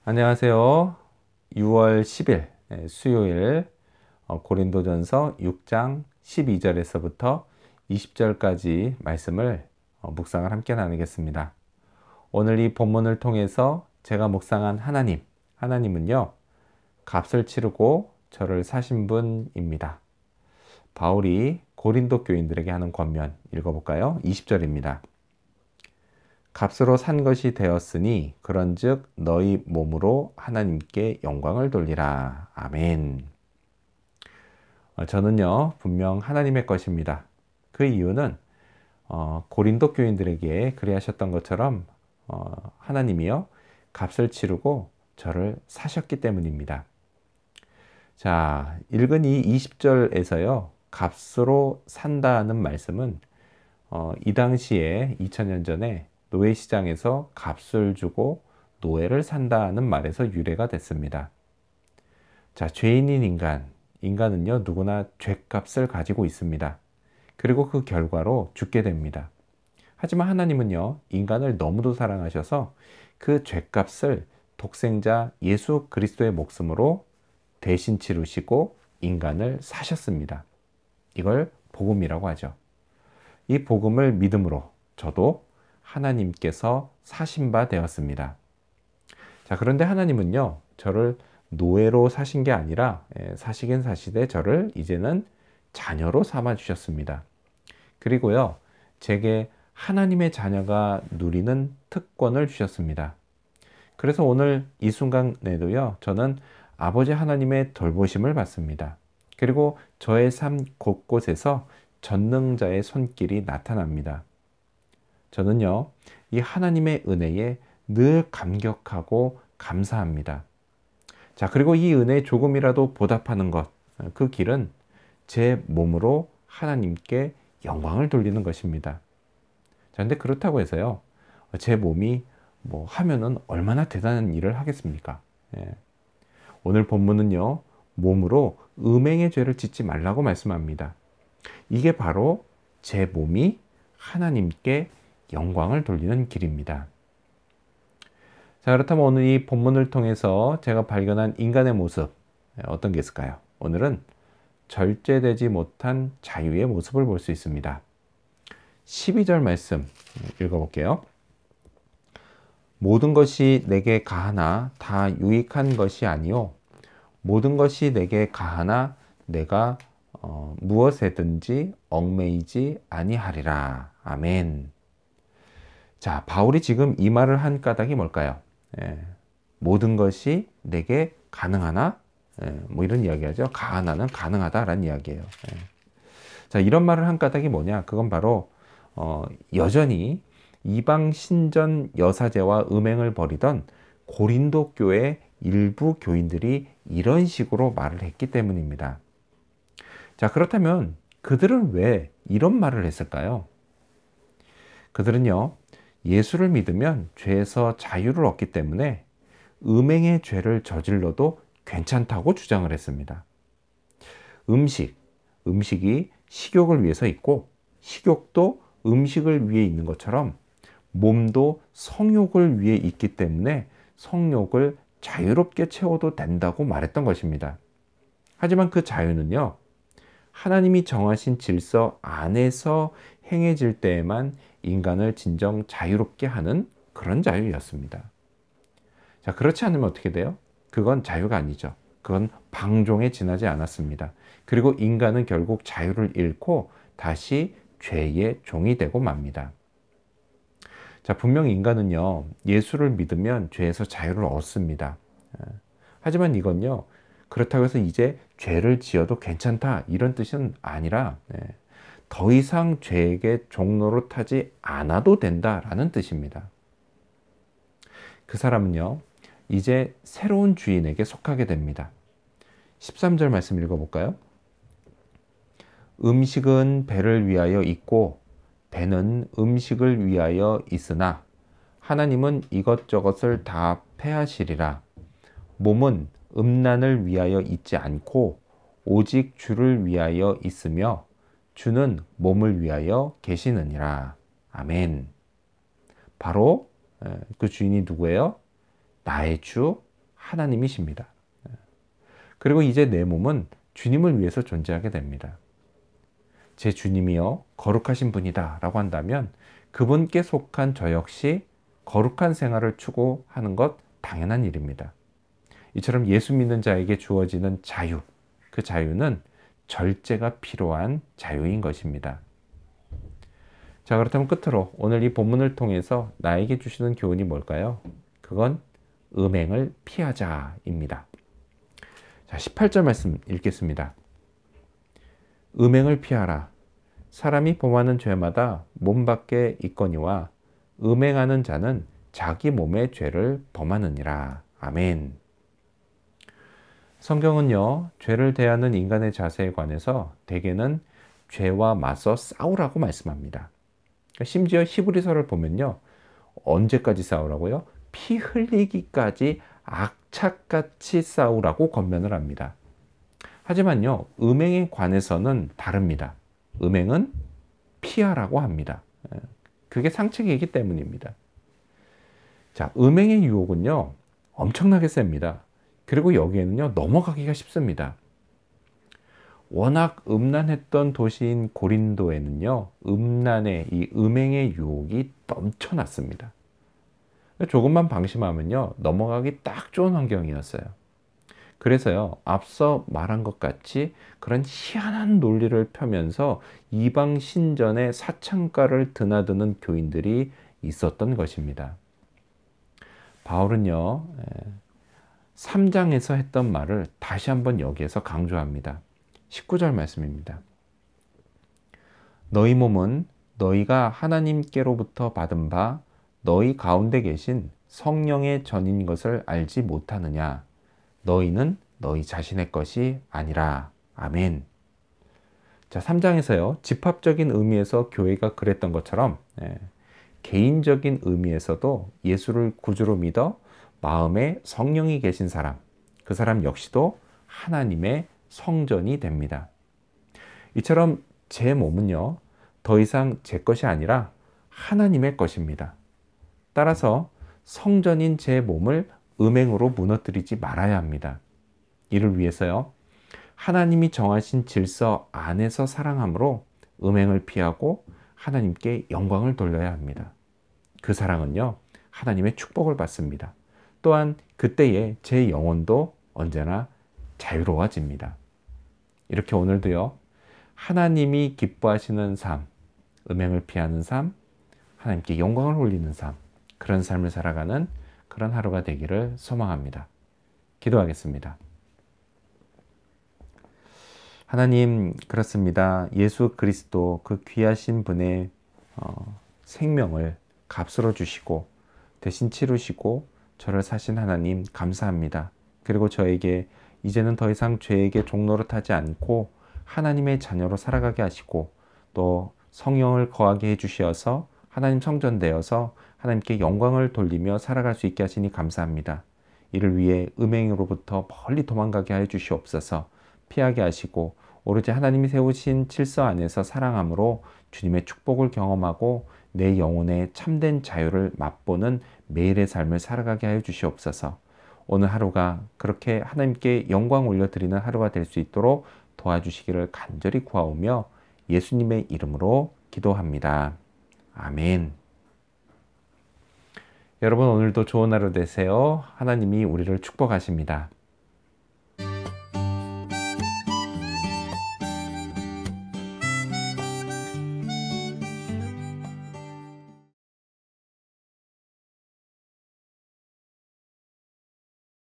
안녕하세요. 6월 10일 수요일 고린도전서 6장 12절에서부터 20절까지 말씀을 묵상을 함께 나누겠습니다. 오늘 이 본문을 통해서 제가 묵상한 하나님은요, 값을 치르고 저를 사신 분입니다. 바울이 고린도 교인들에게 하는 권면 읽어볼까요? 20절입니다. 값으로 산 것이 되었으니 그런즉 너희 몸으로 하나님께 영광을 돌리라. 아멘. 저는요 분명 하나님의 것입니다. 그 이유는 고린도 교인들에게 그리하셨던 것처럼 하나님이요 값을 치르고 저를 사셨기 때문입니다. 자, 읽은 이 20절에서요 값으로 산다는 말씀은 이 당시에 2000년 전에 노예시장에서 값을 주고 노예를 산다는 말에서 유래가 됐습니다. 자, 죄인인 인간은요, 누구나 죄값을 가지고 있습니다. 그리고 그 결과로 죽게 됩니다. 하지만 하나님은요, 인간을 너무도 사랑하셔서 그 죄값을 독생자 예수 그리스도의 목숨으로 대신 치르시고 인간을 사셨습니다. 이걸 복음이라고 하죠. 이 복음을 믿음으로 저도 하나님께서 사신 바 되었습니다. 자, 그런데 하나님은요, 저를 노예로 사신 게 아니라 사시긴 사시되 저를 이제는 자녀로 삼아 주셨습니다. 그리고요, 제게 하나님의 자녀가 누리는 특권을 주셨습니다. 그래서 오늘 이 순간에도요, 저는 아버지 하나님의 돌보심을 받습니다. 그리고 저의 삶 곳곳에서 전능자의 손길이 나타납니다. 저는요, 이 하나님의 은혜에 늘 감격하고 감사합니다. 자, 그리고 이 은혜에 조금이라도 보답하는 것, 그 길은 제 몸으로 하나님께 영광을 돌리는 것입니다. 자, 근데 그렇다고 해서요, 제 몸이 뭐 하면은 얼마나 대단한 일을 하겠습니까? 예. 오늘 본문은요, 몸으로 음행의 죄를 짓지 말라고 말씀합니다. 이게 바로 제 몸이 하나님께 영광을 돌리는 길입니다. 자, 그렇다면 오늘 이 본문을 통해서 제가 발견한 인간의 모습, 어떤 게 있을까요? 오늘은 절제되지 못한 자유의 모습을 볼 수 있습니다. 12절 말씀 읽어볼게요. 모든 것이 내게 가하나 다 유익한 것이 아니요 모든 것이 내게 가하나 내가 무엇에든지 얽매이지 아니하리라. 아멘. 자, 바울이 지금 이 말을 한 까닭이 뭘까요? 모든 것이 내게 가능하나? 뭐 이런 이야기하죠. 가하나는 가능하다라는 이야기예요. 자, 이런 말을 한 까닭이 뭐냐? 그건 바로 여전히 이방 신전 여사제와 음행을 벌이던 고린도 교회 일부 교인들이 이런 식으로 말을 했기 때문입니다. 자, 그렇다면 그들은 왜 이런 말을 했을까요? 그들은요, 예수를 믿으면 죄에서 자유를 얻기 때문에 음행의 죄를 저질러도 괜찮다고 주장을 했습니다. 음식이 식욕을 위해서 있고 식욕도 음식을 위해 있는 것처럼 몸도 성욕을 위해 있기 때문에 성욕을 자유롭게 채워도 된다고 말했던 것입니다. 하지만 그 자유는요, 하나님이 정하신 질서 안에서 행해질 때에만 인간을 진정 자유롭게 하는 그런 자유였습니다. 자, 그렇지 않으면 어떻게 돼요? 그건 자유가 아니죠. 그건 방종에 지나지 않았습니다. 그리고 인간은 결국 자유를 잃고 다시 죄의 종이 되고 맙니다. 자, 분명 인간은요, 예수를 믿으면 죄에서 자유를 얻습니다. 하지만 이건요, 그렇다고 해서 이제 죄를 지어도 괜찮다 이런 뜻은 아니라 더 이상 죄에게 종로로 타지 않아도 된다라는 뜻입니다. 그 사람은요, 이제 새로운 주인에게 속하게 됩니다. 13절 말씀 읽어볼까요? 음식은 배를 위하여 있고 배는 음식을 위하여 있으나 하나님은 이것저것을 다 패하시리라. 몸은 음란을 위하여 있지 않고 오직 주를 위하여 있으며 주는 몸을 위하여 계시느니라. 아멘. 바로 그 주인이 누구예요? 나의 주 하나님이십니다. 그리고 이제 내 몸은 주님을 위해서 존재하게 됩니다. 제 주님이여 거룩하신 분이다 라고 한다면 그분께 속한 저 역시 거룩한 생활을 추구하는 것 당연한 일입니다. 이처럼 예수 믿는 자에게 주어지는 자유, 그 자유는 절제가 필요한 자유인 것입니다. 자, 그렇다면 끝으로 오늘 이 본문을 통해서 나에게 주시는 교훈이 뭘까요? 그건 음행을 피하자입니다. 자, 18절 말씀 읽겠습니다. 음행을 피하라. 사람이 범하는 죄마다 몸 밖에 있거니와 음행하는 자는 자기 몸의 죄를 범하느니라. 아멘. 성경은요, 죄를 대하는 인간의 자세에 관해서 대개는 죄와 맞서 싸우라고 말씀합니다. 심지어 히브리서를 보면요, 언제까지 싸우라고요? 피 흘리기까지 악착같이 싸우라고 권면을 합니다. 하지만요, 음행에 관해서는 다릅니다. 음행은 피하라고 합니다. 그게 상책이기 때문입니다. 자, 음행의 유혹은요, 엄청나게 셉니다. 그리고 여기에는요, 넘어가기가 쉽습니다. 워낙 음란했던 도시인 고린도에는요, 음란의 이 음행의 유혹이 넘쳐났습니다. 조금만 방심하면요, 넘어가기 딱 좋은 환경이었어요. 그래서요, 앞서 말한 것 같이 그런 희한한 논리를 펴면서 이방 신전의 사창가를 드나드는 교인들이 있었던 것입니다. 바울은요, 3장에서 했던 말을 다시 한번 여기에서 강조합니다. 19절 말씀입니다. 너희 몸은 너희가 하나님께로부터 받은 바 너희 가운데 계신 성령의 전인 것을 알지 못하느냐? 너희는 너희 자신의 것이 아니라. 아멘. 자, 3장에서요, 집합적인 의미에서 교회가 그랬던 것처럼 개인적인 의미에서도 예수를 구주로 믿어 마음에 성령이 계신 사람, 그 사람 역시도 하나님의 성전이 됩니다. 이처럼 제 몸은요, 더 이상 제 것이 아니라 하나님의 것입니다. 따라서 성전인 제 몸을 음행으로 무너뜨리지 말아야 합니다. 이를 위해서요, 하나님이 정하신 질서 안에서 사랑함으로 음행을 피하고 하나님께 영광을 돌려야 합니다. 그 사랑은요, 하나님의 축복을 받습니다. 또한 그때에 제 영혼도 언제나 자유로워집니다. 이렇게 오늘도요, 하나님이 기뻐하시는 삶, 음행을 피하는 삶, 하나님께 영광을 올리는 삶, 그런 삶을 살아가는 그런 하루가 되기를 소망합니다. 기도하겠습니다. 하나님, 그렇습니다. 예수 그리스도 그 귀하신 분의 생명을 값으로 주시고 대신 치르시고 저를 사신 하나님 감사합니다. 그리고 저에게 이제는 더 이상 죄에게 종노릇하지 않고 하나님의 자녀로 살아가게 하시고 또 성령을 거하게 해주셔서 하나님 성전 되어서 하나님께 영광을 돌리며 살아갈 수 있게 하시니 감사합니다. 이를 위해 음행으로부터 멀리 도망가게 하여 주시옵소서. 피하게 하시고 오로지 하나님이 세우신 질서 안에서 사랑함으로 주님의 축복을 경험하고 내 영혼의 참된 자유를 맛보는 매일의 삶을 살아가게 하여 주시옵소서. 오늘 하루가 그렇게 하나님께 영광 올려드리는 하루가 될 수 있도록 도와주시기를 간절히 구하오며 예수님의 이름으로 기도합니다. 아멘. 여러분, 오늘도 좋은 하루 되세요. 하나님이 우리를 축복하십니다.